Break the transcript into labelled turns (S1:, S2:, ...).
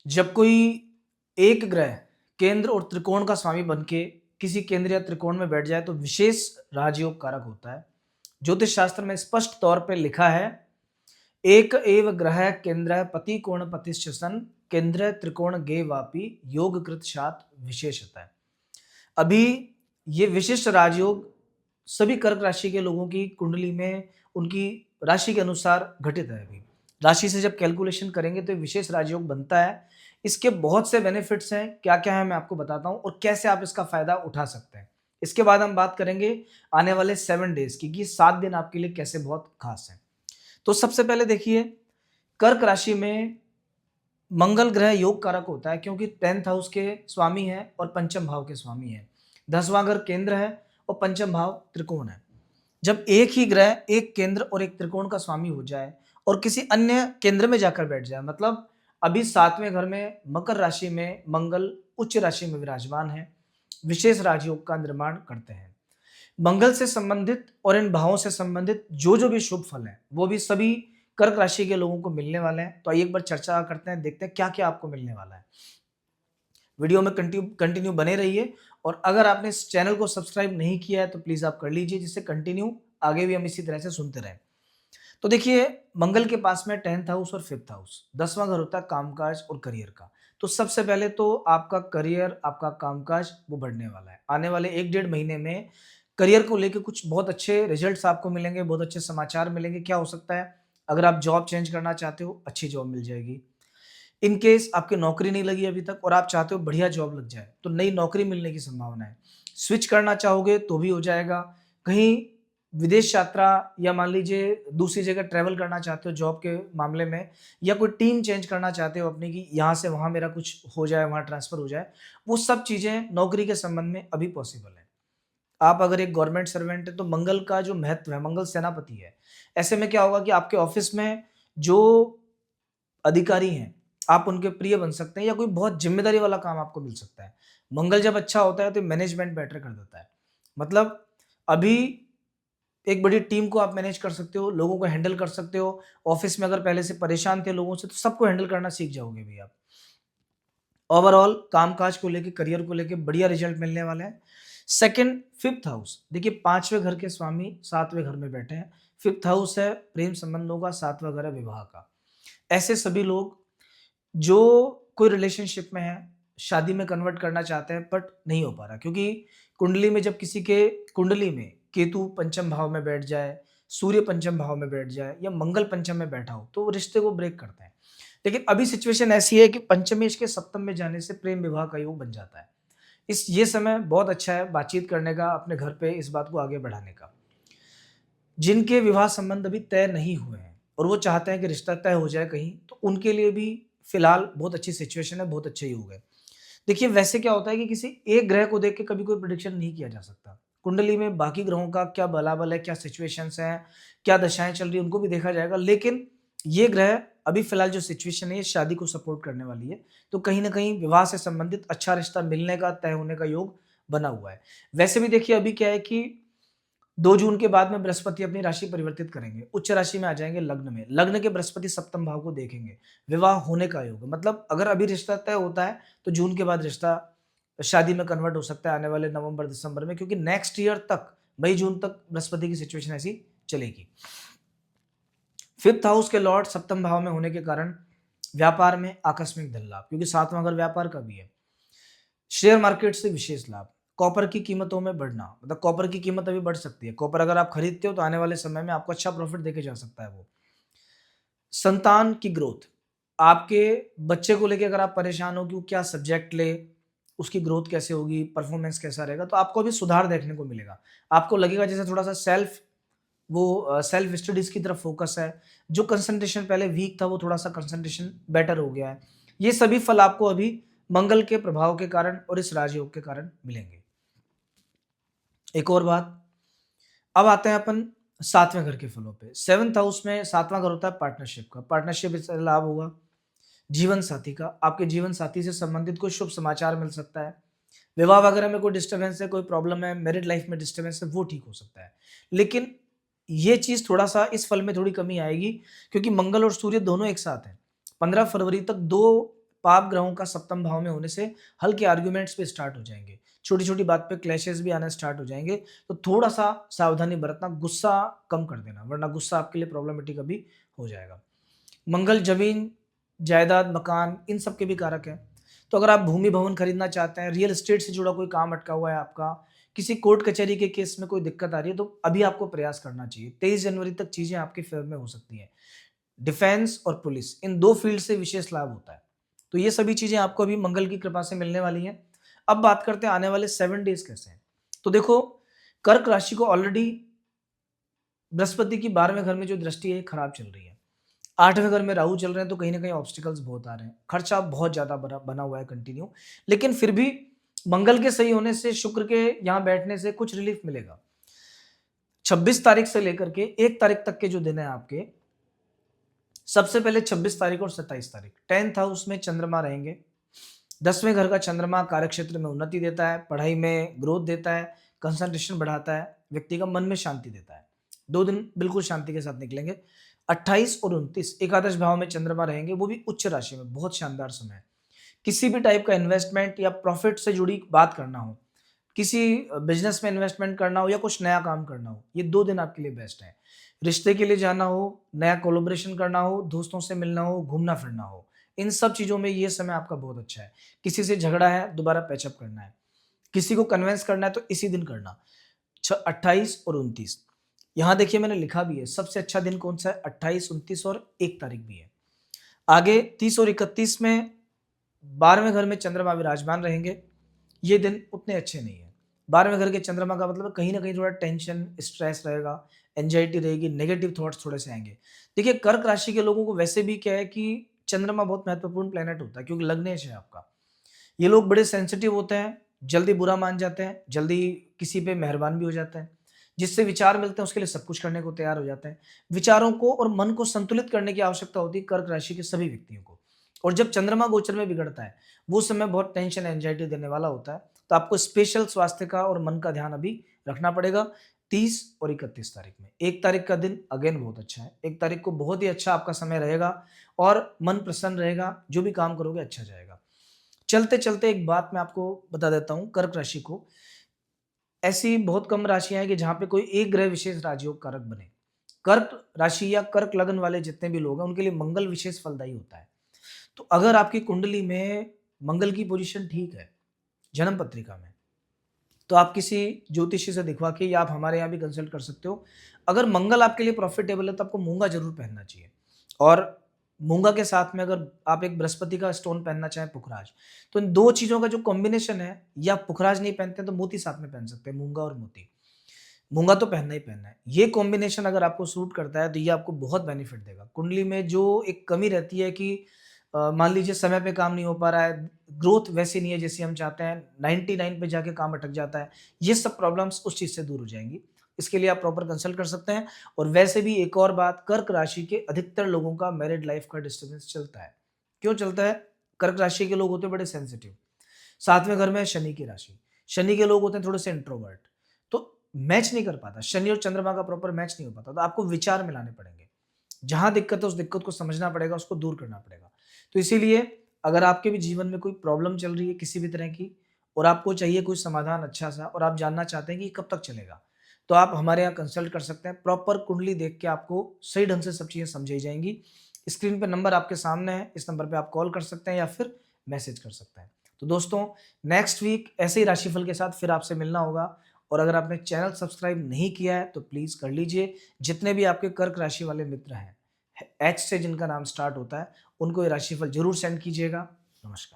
S1: जब कोई एक ग्रह केंद्र और त्रिकोण का स्वामी बन के किसी केंद्र या त्रिकोण में बैठ जाए तो विशेष राजयोग कारक होता है। ज्योतिष शास्त्र में स्पष्ट तौर पे लिखा है, एक एव ग्रह केंद्र पति कोण पतिश्चसन केंद्र त्रिकोण गे वापी योग कृत शात विशेषता है। अभी ये विशिष्ट राजयोग सभी कर्क राशि के लोगों की कुंडली में उनकी राशि के अनुसार घटित है। अभी राशि से जब कैलकुलेशन करेंगे तो विशेष राजयोग बनता है। इसके बहुत से बेनिफिट्स हैं, क्या क्या है मैं आपको बताता हूं और कैसे आप इसका फायदा उठा सकते हैं। इसके बाद हम बात करेंगे आने वाले 7 डेज की कि 7 दिन आपके लिए कैसे बहुत खास हैं। तो सबसे पहले देखिए, कर्क राशि में मंगल ग्रह योग कारक होता है क्योंकि 10th हाउस के स्वामी है और पंचम भाव के स्वामी है। 10वां घर केंद्र है और पंचम भाव त्रिकोण है। जब एक ही ग्रह एक केंद्र और एक त्रिकोण का स्वामी हो जाए और किसी अन्य केंद्र में जाकर बैठ जाए, मतलब अभी 7वें घर में मकर राशि में मंगल उच्च राशि में विराजमान है, विशेष राजयोग का निर्माण करते हैं। मंगल से संबंधित और इन भावों से संबंधित जो जो भी शुभ फल है वो भी सभी कर्क राशि के लोगों को मिलने वाले हैं। तो आइए एक बार चर्चा करते हैं, देखते हैं क्या क्या आपको मिलने वाला है। वीडियो में कंटिन्यू बने रहिए और अगर आपने इस चैनल को सब्सक्राइब नहीं किया है तो प्लीज आप कर लीजिए, जिससे कंटिन्यू आगे भी हम इसी तरह से सुनते रहें। तो देखिए, मंगल के पास में 10th हाउस और 5th हाउस, 10वां घर होता है कामकाज और करियर का। तो सबसे पहले तो आपका करियर, आपका कामकाज वो बढ़ने वाला है। आने वाले 1 डेढ़ महीने में करियर को लेके कुछ बहुत अच्छे रिजल्ट्स आपको मिलेंगे, बहुत अच्छे समाचार मिलेंगे। क्या हो सकता है, अगर आप जॉब चेंज करना चाहते हो अच्छी जॉब मिल जाएगी। इन केस आपकी नौकरी नहीं लगी अभी तक और आप चाहते हो बढ़िया जॉब लग जाए तो नई नौकरी मिलने की संभावना है। स्विच करना चाहोगे तो भी हो जाएगा। कहीं विदेश यात्रा या मान लीजिए दूसरी जगह ट्रैवल करना चाहते हो जॉब के मामले में, या कोई टीम चेंज करना चाहते हो अपनी की यहाँ से वहाँ मेरा कुछ हो जाए, वहाँ ट्रांसफर हो जाए, वो सब चीज़ें नौकरी के संबंध में अभी पॉसिबल है। आप अगर एक गवर्नमेंट सर्वेंट है तो मंगल का जो महत्व है, मंगल सेनापति है। ऐसे में क्या होगा कि आपके ऑफिस में जो अधिकारी हैं, आप उनके प्रिय बन सकते हैं या कोई बहुत ज़िम्मेदारी वाला काम आपको मिल सकता है। मंगल जब अच्छा होता है तो मैनेजमेंट बेटर कर देता है। मतलब अभी एक बड़ी टीम को आप मैनेज कर सकते हो, लोगों को हैंडल कर सकते हो। ऑफ़िस में अगर पहले से परेशान थे लोगों से तो सबको हैंडल करना सीख जाओगे भी आप। ओवरऑल काम-काज को लेके, करियर को लेके बढ़िया रिजल्ट मिलने वाले हैं। सेकंड, 5th हाउस देखिए, 5वें घर के स्वामी 7वें घर में बैठे हैं। 5th हाउस है प्रेम संबंधों का, 7वां घर है विवाह का। ऐसे सभी लोग जो कोई रिलेशनशिप में है, शादी में कन्वर्ट करना चाहते हैं बट नहीं हो पा रहा, क्योंकि कुंडली में जब किसी के कुंडली में केतु पंचम भाव में बैठ जाए, सूर्य पंचम भाव में बैठ जाए या मंगल पंचम में बैठा हो तो वो रिश्ते को ब्रेक करते हैं। लेकिन अभी सिचुएशन ऐसी है कि पंचमेश के सप्तम में जाने से प्रेम विवाह का योग बन जाता है। इस ये समय बहुत अच्छा है बातचीत करने का, अपने घर पे इस बात को आगे बढ़ाने का। जिनके विवाह संबंध अभी तय नहीं हुए हैं और वो चाहते हैं कि रिश्ता तय हो जाए कहीं, तो उनके लिए भी फिलहाल बहुत अच्छी सिचुएशन है, बहुत अच्छे योग है। देखिए, वैसे क्या होता है कि किसी एक ग्रह को देख के कभी कोई प्रेडिक्शन नहीं किया जा सकता। कुंडली में बाकी ग्रहों का क्या बलाबल है, क्या सिचुएशंस हैं, क्या दशाएँ चल रही हैं, उनको भी देखा जाएगा। लेकिन ये ग्रह अभी फिलहाल जो सिचुएशन है, ये शादी को सपोर्ट करने वाली है। तो कहीं न कहीं विवाह से संबंधित अच्छा रिश्ता मिलने का, तय होने का योग बना हुआ है। वैसे भी देखिए, अभी क्या है कि 2 जून के बाद में बृहस्पति अपनी राशि परिवर्तित करेंगे, उच्च राशि में आ जाएँगे लग्न में। लग्न के बृहस्पति सप्तम भाव को देखेंगे, विवाह होने का योग। मतलब अगर अभी रिश्ता तय होता है, तो जून के बाद रिश्ता शादी में कन्वर्ट हो सकता है आने वाले नवंबर-दिसंबर में, क्योंकि नेक्स्ट ईयर तक, मई-जून तक बृहस्पति की सिचुएशन ऐसी चलेगी। 5th हाउस के लॉर्ड सप्तम भाव में होने के कारण व्यापार में आकस्मिक धन लाभ, क्योंकि 7वां घर व्यापार का भी है। शेयर मार्केट से विशेष लाभ, कॉपर की कीमतों में बढ़ना, मतलब कॉपर की कीमत अभी बढ़ सकती है। कॉपर अगर आप खरीदते हो तो आने वाले समय में आपको अच्छा प्रॉफिट देके जा सकता है वो। संतान की ग्रोथ, आपके बच्चे को लेके अगर आप परेशान हो कि वो क्या सब्जेक्ट ले, उसकी ग्रोथ कैसे होगी, परफॉर्मेंस कैसा रहेगा, तो आपको अभी सुधार देखने को मिलेगा। आपको लगेगा जैसे थोड़ा-सा सेल्फ स्टडीज़ की तरफ फोकस है। जो कंसंट्रेशन पहले वीक था वो थोड़ा-सा कंसंट्रेशन बेटर हो गया है। ये सभी फल आपको अभी मंगल के प्रभाव के कारण और इस राजयोग के कारण मिलेंगे। एक और बात, अब आते हैं अपन 7वें घर के फलों पे। 7th हाउस में 7वां घर होता है पार्टनरशिप का। पार्टनरशिप से लाभ होगा। जीवन साथी का, आपके जीवन साथी से संबंधित कोई शुभ समाचार मिल सकता है। विवाह वगैरह में कोई डिस्टर्बेंस है, कोई प्रॉब्लम है, मैरिड लाइफ में डिस्टर्बेंस है, वो ठीक हो सकता है। लेकिन ये चीज़ थोड़ा-सा इस फल में थोड़ी कमी आएगी, क्योंकि मंगल और सूर्य दोनों एक साथ हैं। 15 फरवरी तक 2 पाप ग्रहों का सप्तम भाव में होने से हल्के आर्ग्यूमेंट्स पे स्टार्ट हो जाएंगे, छोटी छोटी बात पे क्लैशेस भी आना स्टार्ट हो जाएंगे। तो थोड़ा सा सावधानी बरतना, गुस्सा कम कर देना, वरना गुस्सा आपके लिए प्रॉब्लमेटिक अभी हो जाएगा। मंगल जमीन, जायदाद, मकान, इन सब के भी कारक हैं। तो अगर आप भूमि भवन खरीदना चाहते हैं, रियल एस्टेट से जुड़ा कोई काम अटका हुआ है आपका, किसी कोर्ट कचहरी के केस में कोई दिक्कत आ रही है, तो अभी आपको प्रयास करना चाहिए। 23 जनवरी तक चीजें आपके फेवर में हो सकती हैं। डिफेंस और पुलिस, इन दो फील्ड से विशेष लाभ होता है। तो ये सभी चीजें आपको अभी मंगल की कृपा से मिलने वाली हैं। अब बात करते हैं आने वाले 7 डेज कैसे हैं। तो देखो, कर्क राशि को ऑलरेडी बृहस्पति की 12वें घर में जो दृष्टि है खराब चल रही है। 8वें घर में राहु चल रहे हैं, तो कहीं ना कहीं ऑब्स्टिकल्स बहुत आ रहे हैं, खर्चा बहुत ज्यादा बना हुआ है कंटिन्यू। लेकिन फिर भी मंगल के सही होने से, शुक्र के यहाँ बैठने से कुछ रिलीफ मिलेगा। 26 तारीख से लेकर के 1 तारीख तक के जो दिन है आपके, सबसे पहले 26 तारीख और 27 तारीख 10th हाउस में चंद्रमा रहेंगे। 10वें घर का चंद्रमा कार्यक्षेत्र में उन्नति देता है, पढ़ाई में ग्रोथ देता है, कंसंट्रेशन बढ़ाता है, व्यक्ति का मन में शांति देता है। 2 दिन बिल्कुल शांति के साथ निकलेंगे। 28 और 29 एकादश भाव में चंद्रमा रहेंगे, वो भी उच्च राशि में, बहुत शानदार समय है। किसी भी टाइप का इन्वेस्टमेंट या प्रॉफिट से जुड़ी बात करना हो, किसी बिजनेस में इन्वेस्टमेंट करना हो या कुछ नया काम करना हो, ये 2 दिन आपके लिए बेस्ट है। रिश्ते के लिए जाना हो, नया कोलैबोरेशन करना हो, दोस्तों से मिलना हो, घूमना फिरना हो, इन सब चीजों में ये समय आपका बहुत अच्छा है। किसी से झगड़ा है, दोबारा पैचअप करना है, किसी को कन्विंस करना है, तो इसी दिन करना। 28 और 29 यहाँ देखिए मैंने लिखा भी है, सबसे अच्छा दिन कौन सा है, 28, 29 और 1 तारीख भी है। आगे 30 और 31 में 12वें घर में चंद्रमा विराजमान रहेंगे, ये दिन उतने अच्छे नहीं है। 12वें घर के चंद्रमा का मतलब कहीं ना कहीं थोड़ा टेंशन, स्ट्रेस रहेगा, एंजाइटी रहेगी, नेगेटिव थॉट्स थोड़े से आएंगे। देखिए, कर्क राशि के लोगों को वैसे भी क्या है कि चंद्रमा बहुत महत्वपूर्ण प्लेनेट होता है, क्योंकि लग्नेश है आपका। ये लोग बड़े सेंसिटिव होते हैं, जल्दी बुरा मान जाते हैं, जल्दी किसी पे मेहरबान भी हो जाते हैं। जिससे विचार मिलते हैं उसके लिए सब कुछ करने को तैयार हो जाते हैं। विचारों को और मन को संतुलित करने की आवश्यकता होती है कर्क राशि के सभी व्यक्तियों को। और जब चंद्रमा गोचर में बिगड़ता है, वो समय बहुत टेंशन, एंजाइटी देने वाला होता है। तो आपको स्पेशल स्वास्थ्य का और मन का ध्यान अभी रखना पड़ेगा। 30 और 31 तारीख में, 1 तारीख का दिन अगेन बहुत अच्छा है। 1 तारीख को बहुत ही अच्छा आपका समय रहेगा और मन प्रसन्न रहेगा, जो भी काम करोगे अच्छा जाएगा। चलते चलते एक बात मैं आपको बता देता हूँ, कर्क राशि को ऐसी बहुत कम राशियां हैं कि जहां पे कोई एक ग्रह विशेष राजयोग कारक बने। कर्क राशि या कर्क लग्न वाले जितने भी लोग हैं, उनके लिए मंगल विशेष फलदायी होता है। तो अगर आपकी कुंडली में मंगल की पोजीशन ठीक है जन्म पत्रिका में, तो आप किसी ज्योतिषी से दिखवा के, या आप हमारे यहाँ भी कंसल्ट कर सकते हो। अगर मंगल आपके लिए प्रॉफिटेबल है तो आपको मूंगा जरूर पहनना चाहिए। और मूंगा के साथ में अगर आप एक बृहस्पति का स्टोन पहनना चाहें, पुखराज, तो इन 2 चीजों का जो कॉम्बिनेशन है, या पुखराज नहीं पहनते हैं तो मोती साथ में पहन सकते हैं, मूंगा और मोती। मूंगा तो पहनना ही पहनना है। ये कॉम्बिनेशन अगर आपको सूट करता है तो ये आपको बहुत बेनिफिट देगा। कुंडली में जो एक कमी रहती है कि मान लीजिए समय पे काम नहीं हो पा रहा है, ग्रोथ वैसी नहीं है जैसी हम चाहते हैं, 99 पे जाके काम अटक जाता है, ये सब प्रॉब्लम्स उस चीज से दूर हो जाएंगी। इसके लिए आप प्रॉपर कंसल्ट कर सकते हैं। और वैसे भी एक और बात, कर्क राशि के अधिकतर लोगों का मैरिड लाइफ का डिस्टर्बेंस चलता है। क्यों चलता है? कर्क राशि के लोग होते हैं बड़े सेंसिटिव। 7वें घर में है शनि की राशि, शनि के लोग होते हैं थोड़े से इंट्रोवर्ट, तो मैच नहीं कर पाता, शनि और चंद्रमा का प्रॉपर मैच नहीं हो पाता। तो आपको विचार मिलाने पड़ेंगे, जहां दिक्कत है उस दिक्कत को समझना पड़ेगा, उसको दूर करना पड़ेगा। तो इसीलिए अगर आपके भी जीवन में कोई प्रॉब्लम चल रही है किसी भी तरह की, और आपको चाहिए कोई समाधान अच्छा सा, और आप जानना चाहते हैं कि कब तक चलेगा, तो आप हमारे यहाँ कंसल्ट कर सकते हैं। प्रॉपर कुंडली देख के आपको सही ढंग से सब चीजें समझाई जाएंगी। स्क्रीन पे नंबर आपके सामने है, इस नंबर पे आप कॉल कर सकते हैं या फिर मैसेज कर सकते हैं। तो दोस्तों, नेक्स्ट वीक ऐसे ही राशिफल के साथ फिर आपसे मिलना होगा। और अगर आपने चैनल सब्सक्राइब नहीं किया है तो प्लीज कर लीजिए। जितने भी आपके कर्क राशि वाले मित्र हैं, एच से जिनका नाम स्टार्ट होता है, उनको ये राशिफल जरूर सेंड कीजिएगा। नमस्कार।